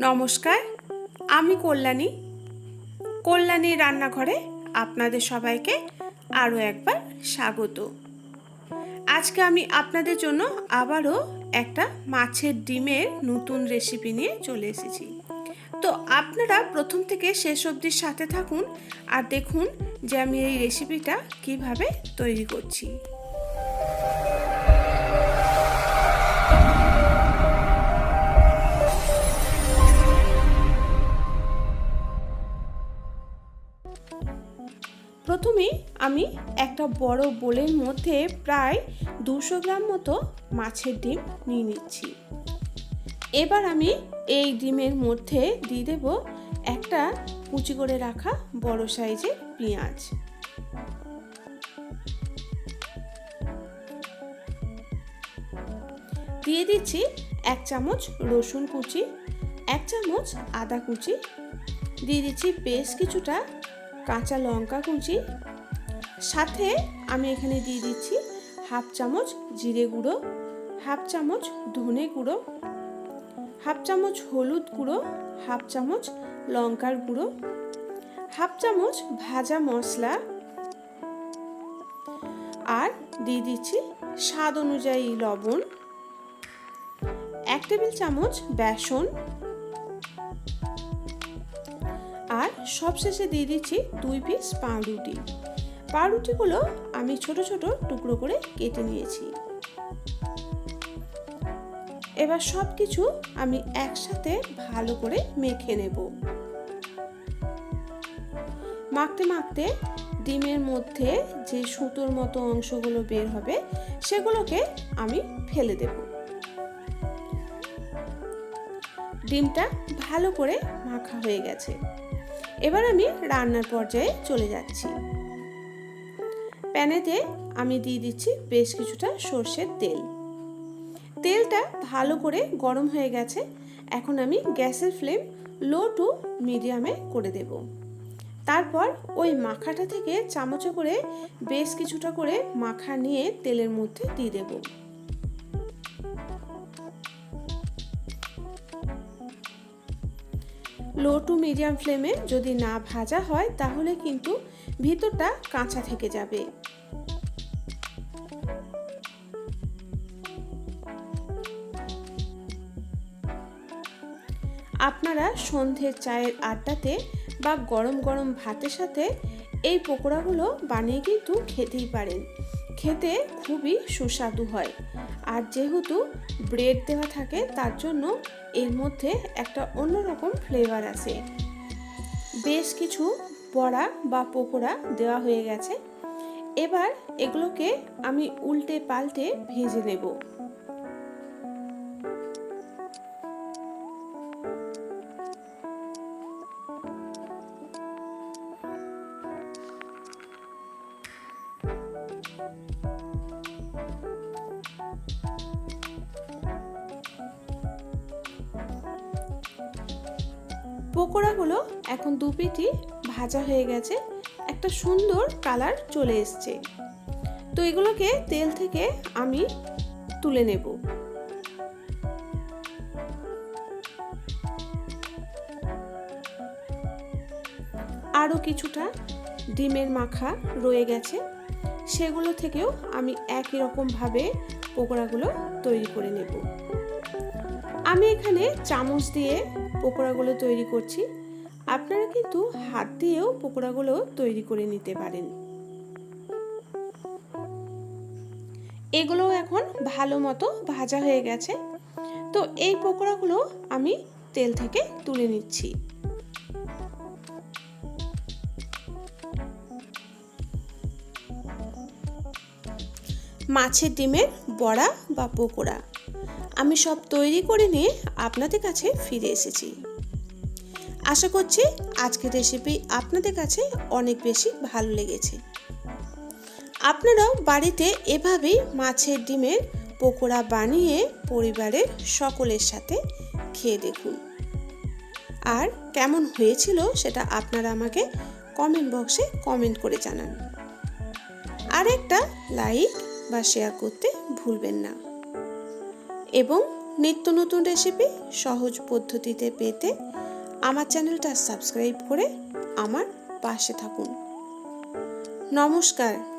নমস্কার, আমি কল্যাণী রান্নাঘরে আপনাদের সবাইকে আরও একবার স্বাগত। আজকে আমি আপনাদের জন্য আবারও একটা মাছের ডিমের নতুন রেসিপি নিয়ে চলে এসেছি। তো আপনারা প্রথম থেকে শেষ অবধি সাথে থাকুন আর দেখুন যে আমি এই রেসিপিটা কিভাবে তৈরি করছি। প্রথমে আমি একটা বড় বোলের মধ্যে প্রায় 200 গ্রাম মতো মাছের ডিম নিয়ে নিচ্ছি। এবার আমি এই ডিমের মধ্যে দিয়ে দেব একটা কুচি করে রাখা বড় সাইজের পেঁয়াজ, দিয়ে দিচ্ছি 1 চামচ রসুন কুচি, 1 চামচ আদা কুচি, দিয়ে দিচ্ছি বেশ কিছুটা কাঁচা লঙ্কা কুচি, সাথে আমি এখানে দিয়ে দিচ্ছি 1/2 চামচ জিরে গুঁড়ো, 1/2 চামচ ধনে গুঁড়ো, 1/2 চামচ হলুদ গুঁড়ো, 1/2 চামচ লঙ্কার গুঁড়ো, 1/2 চামচ ভাজা মশলা, আর দিয়ে দিচ্ছি স্বাদ অনুযায়ী লবণ, 1 টেবিল চামচ বেসন, আর সবশেষে দিয়ে দিচ্ছি 2 পিস পাউরুটি। পাউরুটিগুলো আমি ছোট ছোট টুকরো করে কেটে নিয়েছি। এবার সব কিছু আমি একসাথে ভালো করে মেখে নেব। মাখতে মাখতে ডিমের মধ্যে যে সুতোর মতো অংশগুলো বের হবে সেগুলোকে আমি ফেলে দেব। ডিমটা ভালো করে মাখা হয়ে গেছে। এবার আমি রান্নার পর্যায়ে চলে যাচ্ছি। প্যানেতে আমি দিয়ে দিচ্ছি বেশ কিছুটা সর্ষের তেল। তেলটা ভালো করে গরম হয়ে গেছে। এখন আমি গ্যাসের ফ্লেম লো টু মিডিয়ামে করে দেব। তারপর ওই মাখাটা থেকে চামচে করে বেশ কিছুটা করে মাখা নিয়ে তেলের মধ্যে দিয়ে দেব। লো টু মিডিয়াম ফ্লেমে যদি না ভাজা হয় তাহলে কিন্তু ভিতরটা কাঁচা থেকে যাবে। আপনারা সন্ধ্যের চায়ের আড্ডাতে বা গরম গরম ভাতের সাথে এই পকোড়াগুলো বানিয়ে কিন্তু খেতেই পারেন। খেতে খুবই সুস্বাদু হয়। আর যেহেতু ব্রেড দেওয়া থাকে তার জন্য এর মধ্যে একটা অন্যরকম ফ্লেভার আসে। বেশ কিছু বড়া বা পকোড়া দেওয়া হয়ে গেছে। এবার এগুলোকে আমি উল্টে পাল্টে ভেজে নেব। পকোড়াগুলো এখন দু পিঠই ভাজা হয়ে গেছে, একটা সুন্দর কালার চলে এসছে। তো এগুলোকে তেল থেকে আমি তুলে নেব। আরও কিছুটা ডিমের মাখা রয়ে গেছে, সেগুলো থেকেও আমি একই রকমভাবে পকোড়াগুলো তৈরি করে নেব। আমি এখানে চামচ দিয়ে পকোড়াগুলো তৈরি করছি। আপনারা কিন্তু হাত দিয়েও পকোড়াগুলো তৈরি করে নিতে পারেন। এগুলো এখন ভালো মতো ভাজা হয়ে গেছে। তো এই পকোড়াগুলো আমি তেল থেকে তুলে নিচ্ছি। মাছের ডিমের বড়া বা পকোড়া আমি সব তৈরি করে নিয়ে আপনাদের কাছে ফিরে এসেছি। আশা করছি আজকের রেসিপি আপনাদের কাছে অনেক বেশি ভালো লেগেছে। আপনারাও বাড়িতে এভাবেই মাছের ডিমের পকোড়া বানিয়ে পরিবারের সকলের সাথে খেয়ে দেখুন। আর কেমন হয়েছিল সেটা আপনারা আমাকে কমেন্ট বক্সে কমেন্ট করে জানান। আর একটা লাইক বা শেয়ার করতে ভুলবেন না। এবং নিত্য নতুন রেসিপি সহজ পদ্ধতিতে পেতে আমার চ্যানেলটা সাবস্ক্রাইব করে আমার পাশে থাকুন। নমস্কার।